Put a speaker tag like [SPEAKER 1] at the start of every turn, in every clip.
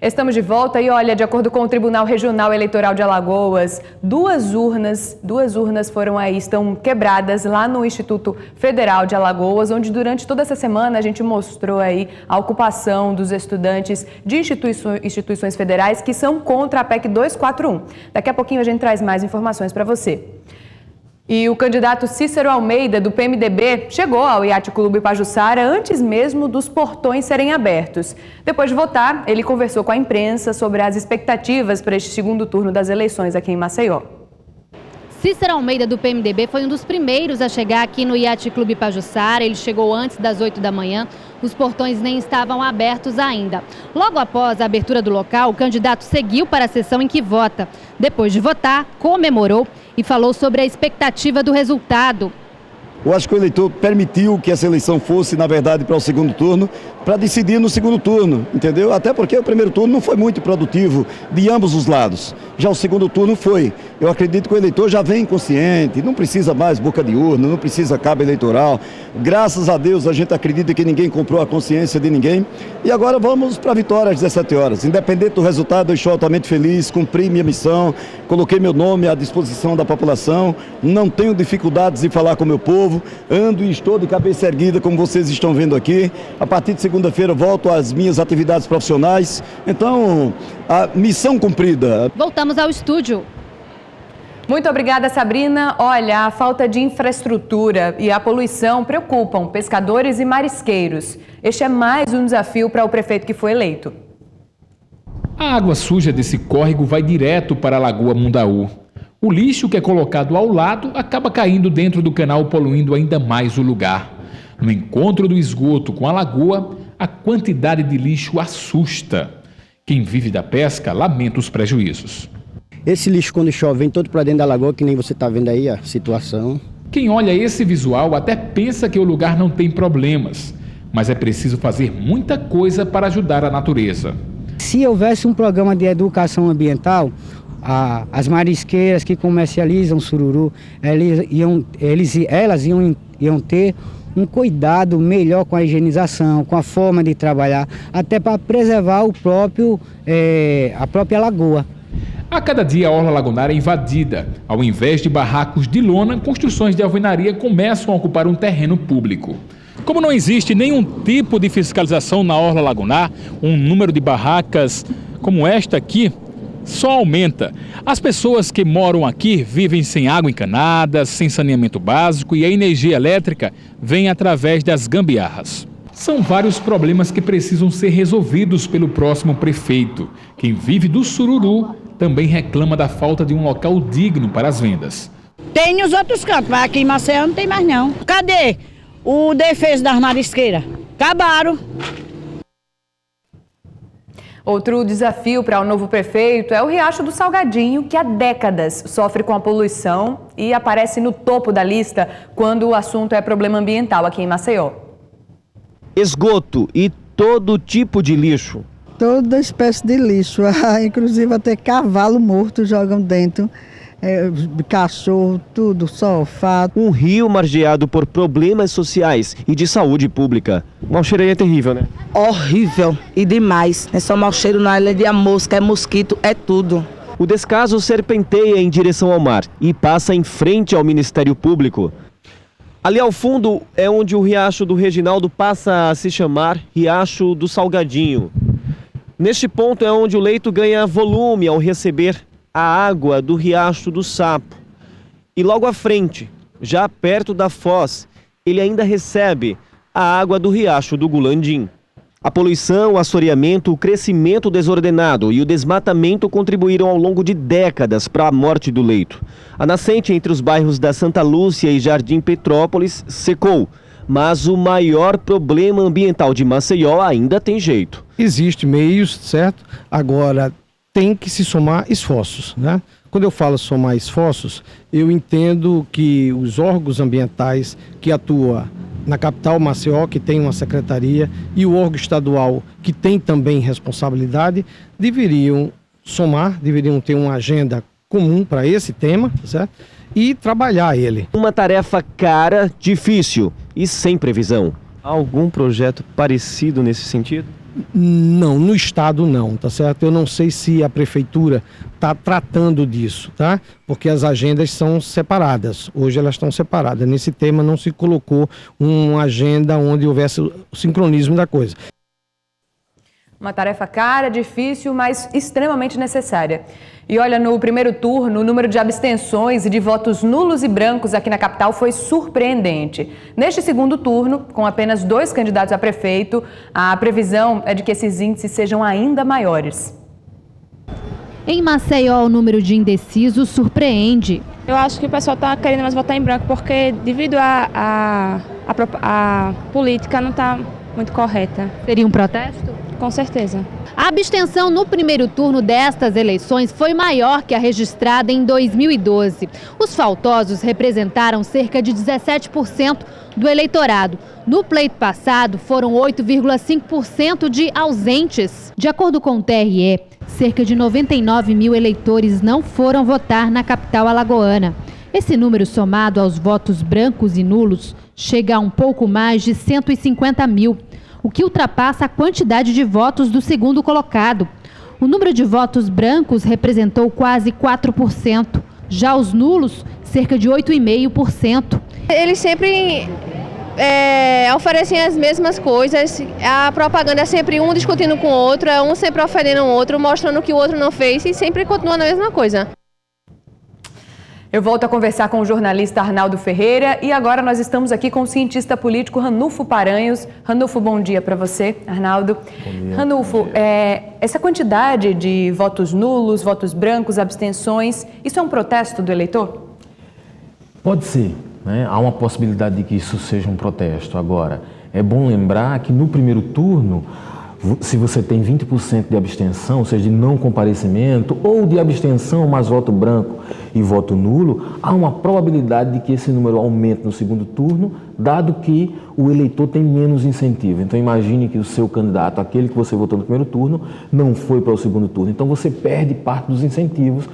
[SPEAKER 1] Estamos de volta e olha, de acordo com o Tribunal Regional Eleitoral de Alagoas, duas urnas estão quebradas lá no Instituto Federal de Alagoas, onde durante toda essa semana a gente mostrou aí a ocupação dos estudantes de instituições federais que são contra a PEC 241. Daqui a pouquinho a gente traz mais informações para você. E o candidato Cícero Almeida, do PMDB, chegou ao Yacht Clube Pajuçara antes mesmo dos portões serem abertos. Depois de votar, ele conversou com a imprensa sobre as expectativas para este segundo turno das eleições aqui em Maceió.
[SPEAKER 2] Cícero Almeida, do PMDB, foi um dos primeiros a chegar aqui no Yacht Clube Pajuçara. Ele chegou antes das 8 da manhã. Os portões nem estavam abertos ainda. Logo após a abertura do local, o candidato seguiu para a sessão em que vota. Depois de votar, comemorou e falou sobre a expectativa do resultado.
[SPEAKER 3] Eu acho que o eleitor permitiu que essa eleição fosse, na verdade, para o segundo turno, para decidir no segundo turno, entendeu? Até porque o primeiro turno não foi muito produtivo de ambos os lados. Já o segundo turno foi. Eu acredito que o eleitor já vem consciente, não precisa mais boca de urna, não precisa cabo eleitoral. Graças a Deus a gente acredita que ninguém comprou a consciência de ninguém. E agora vamos para a vitória às 17 horas. Independente do resultado, eu estou altamente feliz, cumpri minha missão, coloquei meu nome à disposição da população, não tenho dificuldades em falar com o meu povo, ando e estou de cabeça erguida, como vocês estão vendo aqui. A partir de segunda-feira volto às minhas atividades profissionais. Então, a missão cumprida.
[SPEAKER 2] Voltamos ao estúdio.
[SPEAKER 1] Muito obrigada, Sabrina. Olha, a falta de infraestrutura e a poluição preocupam pescadores e marisqueiros. Este é mais um desafio para o prefeito que foi eleito.
[SPEAKER 4] A água suja desse córrego vai direto para a Lagoa Mundaú. O lixo que é colocado ao lado acaba caindo dentro do canal, poluindo ainda mais o lugar. No encontro do esgoto com a lagoa, a quantidade de lixo assusta. Quem vive da pesca lamenta os prejuízos.
[SPEAKER 5] Esse lixo, quando chove, vem todo para dentro da lagoa, que nem você está vendo aí a situação.
[SPEAKER 4] Quem olha esse visual até pensa que o lugar não tem problemas, mas é preciso fazer muita coisa para ajudar a natureza.
[SPEAKER 5] Se houvesse um programa de educação ambiental, as marisqueiras que comercializam sururu, elas iam ter um cuidado melhor com a higienização, com a forma de trabalhar, até para preservar a própria lagoa.
[SPEAKER 4] A cada dia a orla lagunar é invadida. Ao invés de barracos de lona, construções de alvenaria começam a ocupar um terreno público. Como não existe nenhum tipo de fiscalização na orla lagunar, um número de barracas como esta aqui só aumenta. As pessoas que moram aqui vivem sem água encanada, sem saneamento básico e a energia elétrica vem através das gambiarras. São vários problemas que precisam ser resolvidos pelo próximo prefeito. Quem vive do sururu também reclama da falta de um local digno para as vendas.
[SPEAKER 6] Tem nos outros cantos, mas aqui em Maceió não tem mais não. Cadê o defesa das marisqueiras? Acabaram.
[SPEAKER 1] Outro desafio para o novo prefeito é o Riacho do Salgadinho, que há décadas sofre com a poluição e aparece no topo da lista quando o assunto é problema ambiental aqui em Maceió.
[SPEAKER 7] Esgoto e todo tipo de lixo.
[SPEAKER 8] Toda espécie de lixo, inclusive até cavalo morto jogam dentro, cachorro, tudo, sofá.
[SPEAKER 7] Um rio margeado por problemas sociais e de saúde pública. O mau cheiro aí é terrível, né?
[SPEAKER 9] Horrível e demais. É só mau cheiro na ilha de mosca, é mosquito, é tudo.
[SPEAKER 7] O descaso serpenteia em direção ao mar e passa em frente ao Ministério Público. Ali ao fundo é onde o Riacho do Reginaldo passa a se chamar Riacho do Salgadinho. Neste ponto é onde o leito ganha volume ao receber a água do Riacho do Sapo. E logo à frente, já perto da foz, ele ainda recebe a água do Riacho do Gulandim. A poluição, o assoreamento, o crescimento desordenado e o desmatamento contribuíram ao longo de décadas para a morte do leito. A nascente entre os bairros da Santa Lúcia e Jardim Petrópolis secou, mas o maior problema ambiental de Maceió ainda tem jeito.
[SPEAKER 10] Existem meios, certo? Agora tem que se somar esforços, né? Quando eu falo somar esforços, eu entendo que os órgãos ambientais que atuam na capital Maceió, que tem uma secretaria, e o órgão estadual, que tem também responsabilidade, deveriam somar, deveriam ter uma agenda comum para esse tema, certo? E trabalhar ele.
[SPEAKER 7] Uma tarefa cara, difícil e sem previsão. Há algum projeto parecido nesse sentido?
[SPEAKER 10] Não, no estado não, tá certo? Eu não sei se a prefeitura está tratando disso, tá? Porque as agendas são separadas, hoje elas estão separadas. Nesse tema não se colocou uma agenda onde houvesse o sincronismo da coisa.
[SPEAKER 1] Uma tarefa cara, difícil, mas extremamente necessária. E olha, no primeiro turno, o número de abstenções e de votos nulos e brancos aqui na capital foi surpreendente. Neste segundo turno, com apenas 2 candidatos a prefeito, a previsão é de que esses índices sejam ainda maiores.
[SPEAKER 2] Em Maceió, o número de indecisos surpreende.
[SPEAKER 11] Eu acho que o pessoal está querendo mais votar em branco porque devido a política não está muito correta.
[SPEAKER 2] Seria um protesto?
[SPEAKER 11] Com certeza.
[SPEAKER 2] A abstenção no primeiro turno destas eleições foi maior que a registrada em 2012. Os faltosos representaram cerca de 17% do eleitorado. No pleito passado, foram 8,5% de ausentes. De acordo com o TRE, cerca de 99 mil eleitores não foram votar na capital alagoana. Esse número, somado aos votos brancos e nulos, chega a um pouco mais de 150 mil. O que ultrapassa a quantidade de votos do segundo colocado. O número de votos brancos representou quase 4%, já os nulos, cerca de 8,5%.
[SPEAKER 12] Eles sempre oferecem as mesmas coisas, a propaganda é sempre um discutindo com o outro, um sempre ofendendo o outro, mostrando o que o outro não fez e sempre continua na mesma coisa.
[SPEAKER 1] Eu volto a conversar com o jornalista Arnaldo Ferreira e agora nós estamos aqui com o cientista político Ranulfo Paranhos. Ranulfo, bom dia para você, Arnaldo.
[SPEAKER 13] Bom dia.
[SPEAKER 1] Ranulfo, essa quantidade de votos nulos, votos brancos, abstenções, isso é um protesto do eleitor?
[SPEAKER 13] Pode ser, né? Há uma possibilidade de que isso seja um protesto. Agora, é bom lembrar que no primeiro turno, se você tem 20% de abstenção, ou seja, de não comparecimento, ou de abstenção mais voto branco e voto nulo, há uma probabilidade de que esse número aumente no segundo turno, dado que o eleitor tem menos incentivo. Então imagine que o seu candidato, aquele que você votou no primeiro turno, não foi para o segundo turno. Então você perde parte dos incentivos.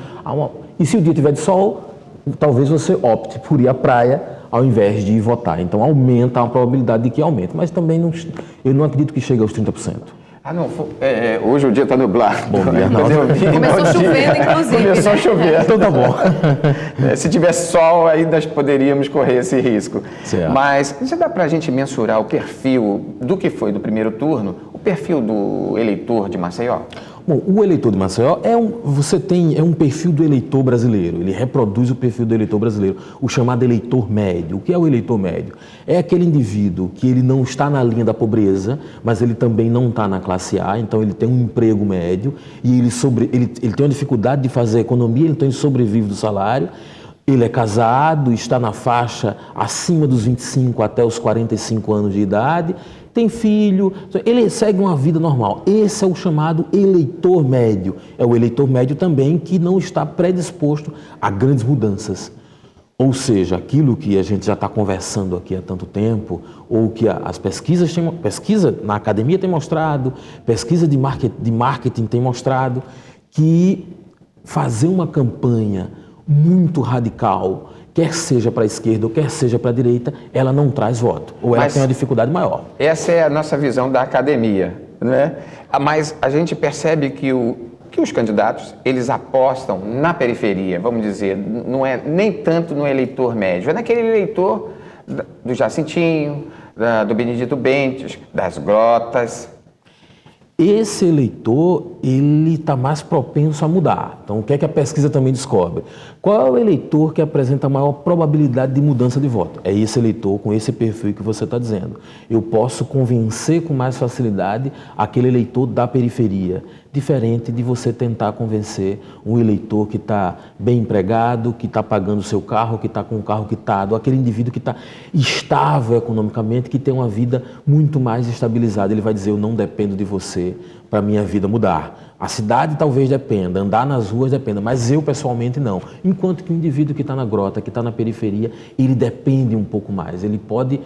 [SPEAKER 13] E se o dia tiver de sol, talvez você opte por ir à praia ao invés de ir votar. Então aumenta a probabilidade de que aumente, mas também eu não acredito que chegue aos 30%.
[SPEAKER 14] Hoje o dia está nublado.
[SPEAKER 13] Bom dia,
[SPEAKER 1] Começou chovendo, inclusive.
[SPEAKER 14] Começou a chover, então tá bom. Se tivesse sol, ainda poderíamos correr esse risco.
[SPEAKER 13] Certo.
[SPEAKER 14] Mas já dá para a gente mensurar o perfil do que foi do primeiro turno, o perfil do eleitor de Maceió?
[SPEAKER 13] Bom, o eleitor de Maceió é um perfil do eleitor brasileiro, ele reproduz o perfil do eleitor brasileiro, o chamado eleitor médio. O que é o eleitor médio? É aquele indivíduo que ele não está na linha da pobreza, mas ele também não está na classe A, então ele tem um emprego médio e ele tem uma dificuldade de fazer economia, então ele sobrevive do salário. Ele é casado, está na faixa acima dos 25 até os 45 anos de idade, tem filho, ele segue uma vida normal. Esse é o chamado eleitor médio. É o eleitor médio também que não está predisposto a grandes mudanças. Ou seja, aquilo que a gente já está conversando aqui há tanto tempo, ou que as pesquisa na academia tem mostrado, pesquisa de marketing tem mostrado, que fazer uma campanha muito radical, quer seja para a esquerda ou quer seja para a direita, ela não traz voto, ou ela tem uma dificuldade maior.
[SPEAKER 14] Essa é a nossa visão da academia, né? Mas a gente percebe que os candidatos, eles apostam na periferia, vamos dizer, não é nem tanto no eleitor médio, é naquele eleitor do Jacintinho, do Benedito Bentes, das Grotas.
[SPEAKER 13] Esse eleitor, ele está mais propenso a mudar. Então, o que é que a pesquisa também descobre? Qual é o eleitor que apresenta a maior probabilidade de mudança de voto? É esse eleitor com esse perfil que você está dizendo. Eu posso convencer com mais facilidade aquele eleitor da periferia, diferente de você tentar convencer um eleitor que está bem empregado, que está pagando o seu carro, que está com o carro quitado, aquele indivíduo que está estável economicamente, que tem uma vida muito mais estabilizada. Ele vai dizer, eu não dependo de você para a minha vida mudar. A cidade talvez dependa, andar nas ruas dependa, mas eu pessoalmente não. Enquanto que o indivíduo que está na grota, que está na periferia, ele depende um pouco mais. Ele pode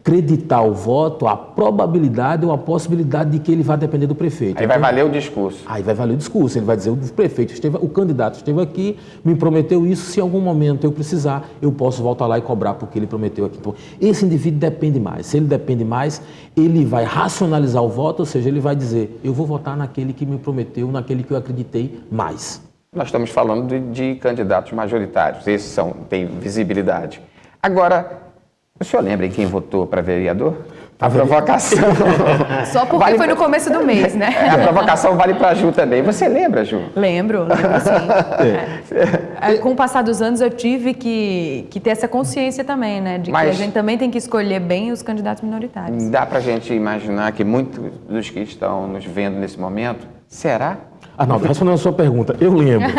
[SPEAKER 13] acreditar o voto, a probabilidade ou a possibilidade de que ele vai depender do prefeito.
[SPEAKER 14] Aí vai valer o discurso.
[SPEAKER 13] Aí vai valer o discurso, ele vai dizer, o candidato esteve aqui, me prometeu isso, se em algum momento eu precisar, eu posso voltar lá e cobrar porque ele prometeu aqui. Então, esse indivíduo depende mais. Se ele depende mais, ele vai racionalizar o voto, ou seja, ele vai dizer, eu vou votar naquele que me prometeu, naquele que eu acreditei mais.
[SPEAKER 14] Nós estamos falando de candidatos majoritários, esses têm visibilidade. Agora, o senhor lembra em quem votou para vereador? A provocação.
[SPEAKER 1] Só porque foi no começo do mês, né?
[SPEAKER 14] A provocação vale para a Ju também. Você lembra, Ju?
[SPEAKER 1] Lembro sim. Com o passar dos anos eu tive que ter essa consciência também, né? De que a gente também tem que escolher bem os candidatos minoritários.
[SPEAKER 14] Dá para a gente imaginar que muitos dos que estão nos vendo nesse momento, será?
[SPEAKER 13] Arnaldo, respondendo a sua pergunta, eu lembro.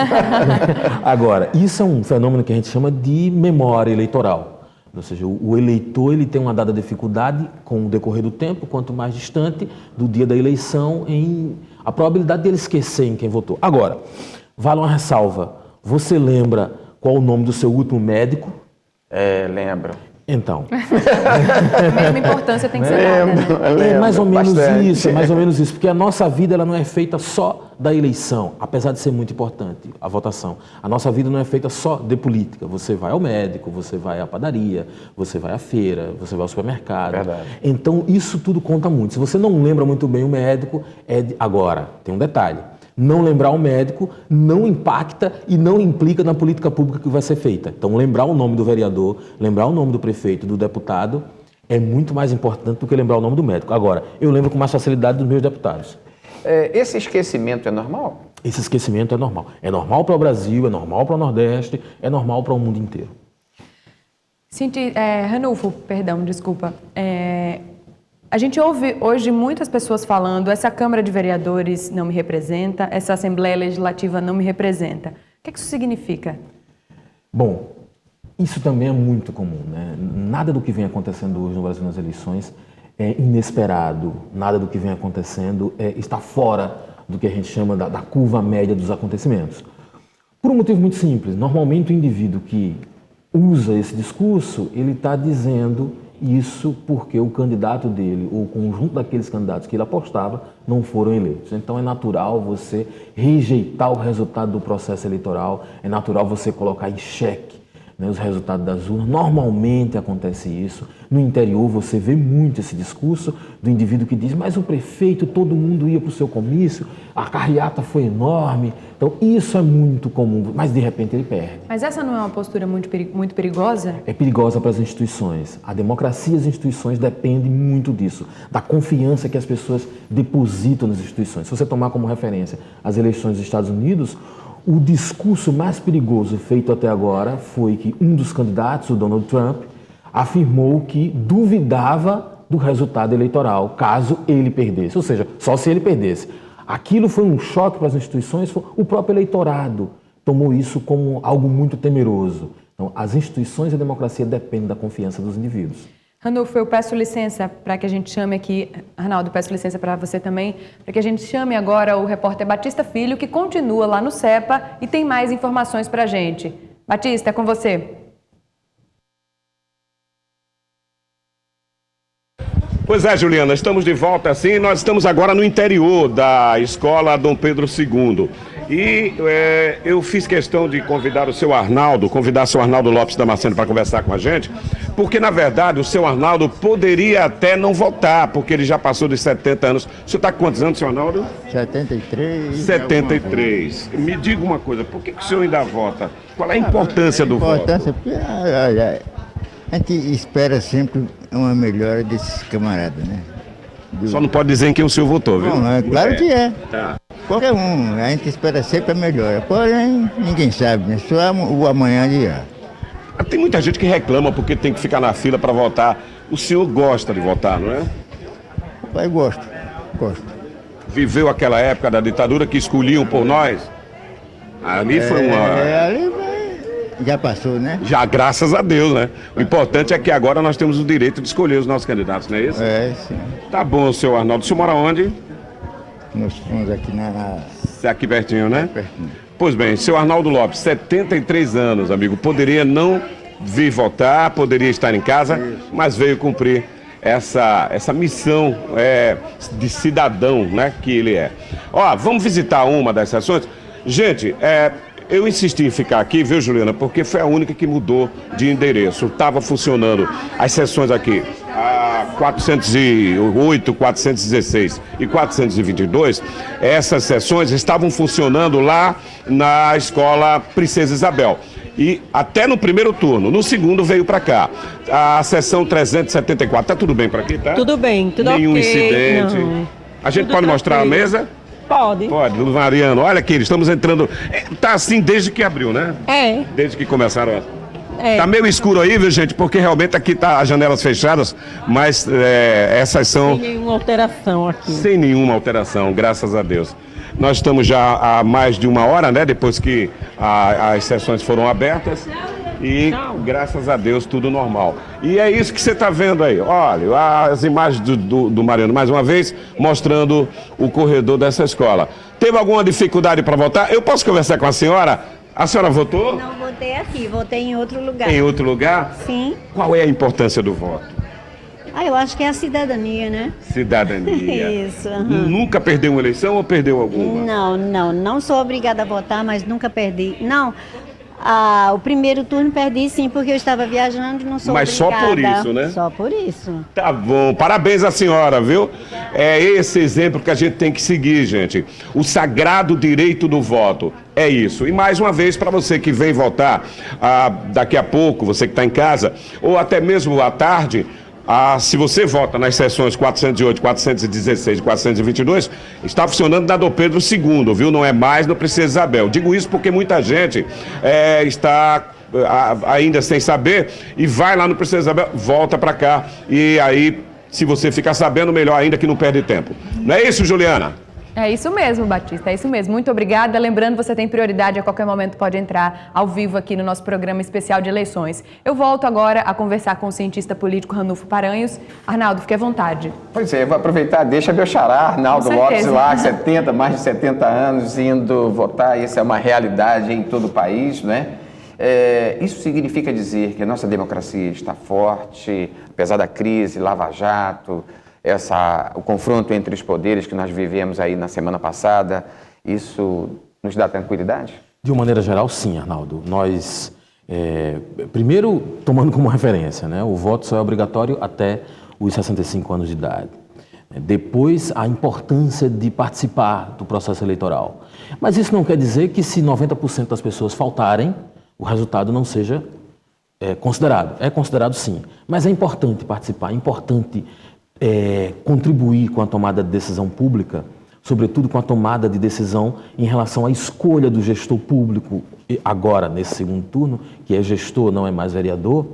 [SPEAKER 13] Agora, isso é um fenômeno que a gente chama de memória eleitoral. Ou seja, o eleitor ele tem uma dada dificuldade com o decorrer do tempo, quanto mais distante do dia da eleição, a probabilidade de ele esquecer em quem votou. Agora, vale uma ressalva. Você lembra qual o nome do seu último médico?
[SPEAKER 14] Lembro.
[SPEAKER 13] Então.
[SPEAKER 1] A mesma importância tem que ser dada, né?
[SPEAKER 13] É mais ou menos isso, porque a nossa vida ela não é feita só da eleição, apesar de ser muito importante a votação. A nossa vida não é feita só de política. Você vai ao médico, você vai à padaria, você vai à feira, você vai ao supermercado.
[SPEAKER 14] Verdade.
[SPEAKER 13] Então isso tudo conta muito. Se você não lembra muito bem o médico, agora tem um detalhe. Não lembrar o médico não impacta e não implica na política pública que vai ser feita. Então, lembrar o nome do vereador, lembrar o nome do prefeito, do deputado, é muito mais importante do que lembrar o nome do médico. Agora, eu lembro com mais facilidade dos meus deputados.
[SPEAKER 14] Esse esquecimento é normal?
[SPEAKER 13] Esse esquecimento é normal. É normal para o Brasil, é normal para o Nordeste, é normal para o mundo inteiro.
[SPEAKER 1] Ranulfo, perdão, desculpa. A gente ouve hoje muitas pessoas falando essa Câmara de Vereadores não me representa, essa Assembleia Legislativa não me representa. O que isso significa?
[SPEAKER 13] Bom, isso também é muito comum, né? Nada do que vem acontecendo hoje no Brasil nas eleições é inesperado, nada do que vem acontecendo está fora do que a gente chama da curva média dos acontecimentos. Por um motivo muito simples, normalmente o indivíduo que usa esse discurso, ele está dizendo isso porque o candidato dele, ou o conjunto daqueles candidatos que ele apostava, não foram eleitos. Então é natural você rejeitar o resultado do processo eleitoral, é natural você colocar em xeque, né, os resultados das urnas. Normalmente acontece isso. No interior você vê muito esse discurso do indivíduo que diz, mas o prefeito, todo mundo ia para o seu comício, a carreata foi enorme. Então isso é muito comum, mas de repente ele perde.
[SPEAKER 1] Mas essa não é uma postura muito perigosa?
[SPEAKER 13] É perigosa para as instituições. A democracia e as instituições dependem muito disso, da confiança que as pessoas depositam nas instituições. Se você tomar como referência as eleições dos Estados Unidos, o discurso mais perigoso feito até agora foi que um dos candidatos, o Donald Trump, afirmou que duvidava do resultado eleitoral, caso ele perdesse. Ou seja, só se ele perdesse. Aquilo foi um choque para as instituições, o próprio eleitorado tomou isso como algo muito temeroso. Então, as instituições e a democracia dependem da confiança dos indivíduos.
[SPEAKER 1] Ranulfo, eu peço licença para que a gente chame aqui, Arnaldo, peço licença para você também, para que a gente chame agora o repórter Batista Filho, que continua lá no CEPA e tem mais informações para a gente. Batista, é com você.
[SPEAKER 15] Pois é, Juliana, estamos de volta assim. Nós estamos agora no interior da escola Dom Pedro II. E eu fiz questão de convidar o seu Arnaldo Lopes Damasceno para conversar com a gente, porque, na verdade, o seu Arnaldo poderia até não votar, porque ele já passou dos 70 anos. O senhor está com quantos anos, seu Arnaldo?
[SPEAKER 16] 73.
[SPEAKER 15] 73. Me diga uma coisa, por que o senhor ainda vota? Qual é a importância do voto?
[SPEAKER 16] Porque, olha, a gente espera sempre uma melhora desses camaradas, né?
[SPEAKER 15] Só não pode dizer em quem o senhor votou, viu?
[SPEAKER 16] Não, claro que é.
[SPEAKER 15] Tá.
[SPEAKER 16] Qualquer um, a gente espera sempre a melhora. Porém, ninguém sabe, né? Só o amanhã dirá.
[SPEAKER 15] Tem muita gente que reclama porque tem que ficar na fila para votar. O senhor gosta de votar, não é?
[SPEAKER 16] Eu gosto.
[SPEAKER 15] Viveu aquela época da ditadura que escolhiam por nós? Ali foi uma...
[SPEAKER 16] Ali já passou, né?
[SPEAKER 15] Já, graças a Deus, né? O importante é que agora nós temos o direito de escolher os nossos candidatos, não é isso?
[SPEAKER 16] É, sim.
[SPEAKER 15] Tá bom, seu Arnaldo. O senhor mora onde?
[SPEAKER 16] Nós estamos aqui
[SPEAKER 15] aqui pertinho, né?
[SPEAKER 16] Pertinho.
[SPEAKER 15] Pois bem, seu Arnaldo Lopes, 73 anos, amigo. Poderia não vir votar, poderia estar em casa, mas veio cumprir essa missão de cidadão, né, que ele é. Ó, vamos visitar uma das sessões. Gente, eu insisti em ficar aqui, viu, Juliana, porque foi a única que mudou de endereço. Estava funcionando as sessões aqui, a 408, 416 e 422. Essas sessões estavam funcionando lá na Escola Princesa Isabel. E até no primeiro turno. No segundo veio para cá. A sessão 374. Tá tudo bem para aqui, tá?
[SPEAKER 17] Tudo bem, tudo
[SPEAKER 15] Nenhum
[SPEAKER 17] ok.
[SPEAKER 15] incidente.
[SPEAKER 17] Não.
[SPEAKER 15] A gente
[SPEAKER 17] Tudo
[SPEAKER 15] pode mostrar a
[SPEAKER 17] tranquilo.
[SPEAKER 15] mesa?
[SPEAKER 17] Pode.
[SPEAKER 15] Pode, Mariano. Olha aqui, estamos entrando. Tá assim desde que abriu, né?
[SPEAKER 17] É.
[SPEAKER 15] Desde que começaram.
[SPEAKER 17] É.
[SPEAKER 15] Tá meio escuro aí, viu, gente? Porque realmente aqui tá as janelas fechadas, mas essas são...
[SPEAKER 17] Sem nenhuma alteração aqui.
[SPEAKER 15] Sem nenhuma alteração, graças a Deus. Nós estamos já há mais de 1 hora, né? Depois que as sessões foram abertas. E, graças a Deus, tudo normal. E é isso que você está vendo aí. Olha, as imagens do Mariano, mais uma vez, mostrando o corredor dessa escola. Teve alguma dificuldade para votar? Eu posso conversar com a senhora? A senhora votou?
[SPEAKER 18] Não votei aqui, votei em outro lugar.
[SPEAKER 15] Em outro lugar?
[SPEAKER 18] Sim.
[SPEAKER 15] Qual é a importância do voto?
[SPEAKER 18] Eu acho que é a cidadania, né?
[SPEAKER 15] Cidadania.
[SPEAKER 18] Isso. Uhum.
[SPEAKER 15] Nunca perdeu uma eleição ou perdeu alguma?
[SPEAKER 18] Não sou obrigada a votar, mas nunca perdi. Não, o primeiro turno perdi sim, porque eu estava viajando e não sou
[SPEAKER 15] Mas
[SPEAKER 18] obrigada.
[SPEAKER 15] só por isso, né?
[SPEAKER 18] Só por isso.
[SPEAKER 15] Tá bom, parabéns à senhora, viu? É esse exemplo que a gente tem que seguir, gente. O sagrado direito do voto. É isso. E mais uma vez, para você que vem votar daqui a pouco, você que está em casa, ou até mesmo à tarde, se você vota nas sessões 408, 416 e 422, está funcionando na Dom Pedro II, viu? Não é mais no Princesa Isabel. Digo isso porque muita gente está ainda sem saber e vai lá no Princesa Isabel, volta para cá. E aí, se você ficar sabendo, melhor ainda que não perde tempo. Não é isso, Juliana?
[SPEAKER 1] É isso mesmo, Batista, é isso mesmo. Muito obrigada. Lembrando, você tem prioridade, a qualquer momento pode entrar ao vivo aqui no nosso programa especial de eleições. Eu volto agora a conversar com o cientista político Ranulfo Paranhos. Arnaldo, fique à vontade.
[SPEAKER 14] Pois é, vou aproveitar, deixa meu xará, Arnaldo Lopes, lá, mais de 70 anos, indo votar. Isso é uma realidade em todo o país, né? Isso significa dizer que a nossa democracia está forte, apesar da crise, Lava Jato, o confronto entre os poderes que nós vivemos aí na semana passada, isso nos dá tranquilidade?
[SPEAKER 13] De uma maneira geral, sim, Arnaldo. Nós, primeiro, tomando como referência, né, o voto só é obrigatório até os 65 anos de idade. Depois, a importância de participar do processo eleitoral. Mas isso não quer dizer que se 90% das pessoas faltarem, o resultado não seja considerado. É considerado sim, mas é importante participar, é importante contribuir com a tomada de decisão pública, sobretudo com a tomada de decisão em relação à escolha do gestor público, agora nesse segundo turno, que é gestor, não é mais vereador,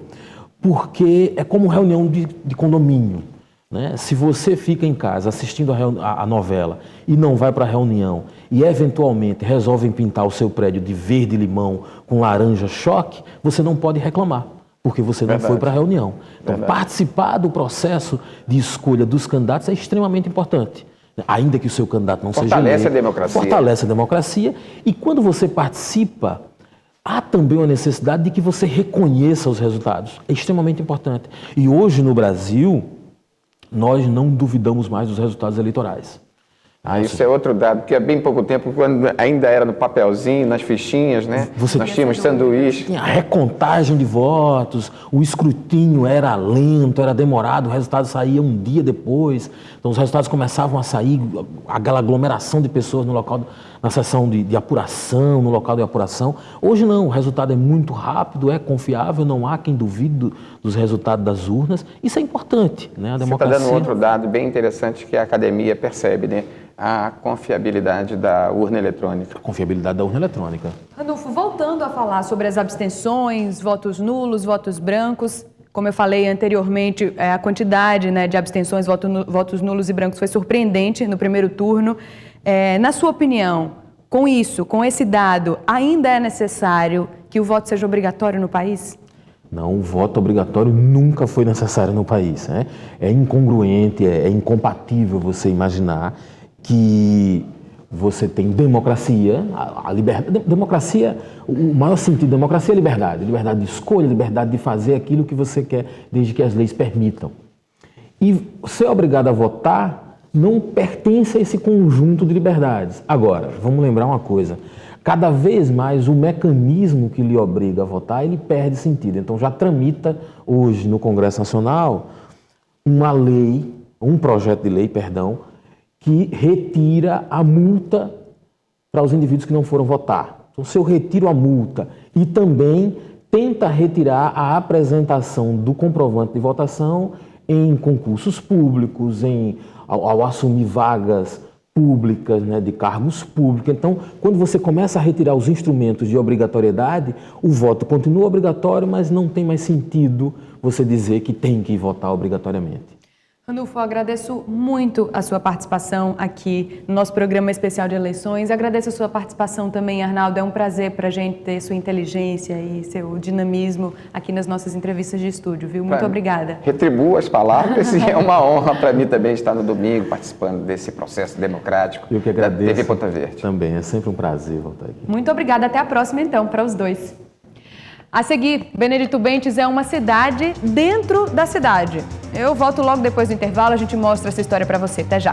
[SPEAKER 13] porque é como reunião de condomínio. Né? Se você fica em casa assistindo a novela e não vai para a reunião e eventualmente resolvem pintar o seu prédio de verde limão com laranja choque, você não pode reclamar, porque você não foi para a reunião. Então, participar do processo de escolha dos candidatos é extremamente importante. Ainda que o seu candidato não seja eleito.
[SPEAKER 14] Fortalece a democracia.
[SPEAKER 13] Fortalece a democracia. E quando você participa, há também uma necessidade de que você reconheça os resultados. É extremamente importante. E hoje no Brasil, nós não duvidamos mais dos resultados eleitorais.
[SPEAKER 14] Isso é outro dado, porque há bem pouco tempo, quando ainda era no papelzinho, nas fichinhas, né? Nós tínhamos sanduíche.
[SPEAKER 13] Tinha a recontagem de votos, o escrutínio era lento, era demorado, o resultado saía um dia depois. Então os resultados começavam a sair, aquela aglomeração de pessoas no local, na sessão de apuração, no local de apuração. Hoje não, o resultado é muito rápido, é confiável, não há quem duvide dos resultados das urnas. Isso é importante, né? A democracia...
[SPEAKER 14] Você está dando outro dado bem interessante que a academia percebe, né? A confiabilidade da urna eletrônica.
[SPEAKER 13] A confiabilidade da urna eletrônica.
[SPEAKER 1] Ranulfo, voltando a falar sobre as abstenções, votos nulos, votos brancos, como eu falei anteriormente, a quantidade, né, de abstenções, votos nulos e brancos foi surpreendente no primeiro turno. Na sua opinião, com isso, com esse dado, ainda é necessário que o voto seja obrigatório no país?
[SPEAKER 13] Não, o voto obrigatório nunca foi necessário no país. Né? É incongruente, é incompatível você imaginar que você tem democracia, a liberdade. Democracia, o maior sentido de democracia é liberdade. Liberdade de escolha, liberdade de fazer aquilo que você quer, desde que as leis permitam. E ser obrigado a votar não pertence a esse conjunto de liberdades. Agora, vamos lembrar uma coisa. Cada vez mais o mecanismo que lhe obriga a votar, ele perde sentido. Então já tramita hoje no Congresso Nacional um projeto de lei, que retira a multa para os indivíduos que não foram votar. Então, se eu retiro a multa e também tenta retirar a apresentação do comprovante de votação em concursos públicos, ao assumir vagas públicas, né, de cargos públicos. Então, quando você começa a retirar os instrumentos de obrigatoriedade, o voto continua obrigatório, mas não tem mais sentido você dizer que tem que votar obrigatoriamente.
[SPEAKER 1] Randolfo, eu agradeço muito a sua participação aqui no nosso programa especial de eleições. Agradeço a sua participação também, Arnaldo. É um prazer para a gente ter sua inteligência e seu dinamismo aqui nas nossas entrevistas de estúdio, viu? Muito obrigada.
[SPEAKER 14] Retribuo as palavras e é uma honra para mim também estar no domingo participando desse processo democrático.
[SPEAKER 13] Eu que agradeço.
[SPEAKER 14] Da TV Ponta Verde.
[SPEAKER 13] Também, é sempre um prazer voltar aqui.
[SPEAKER 1] Muito obrigada. Até a próxima, então, para os dois. A seguir, Benedito Bentes é uma cidade dentro da cidade. Eu volto logo depois do intervalo, a gente mostra essa história para você. Até já!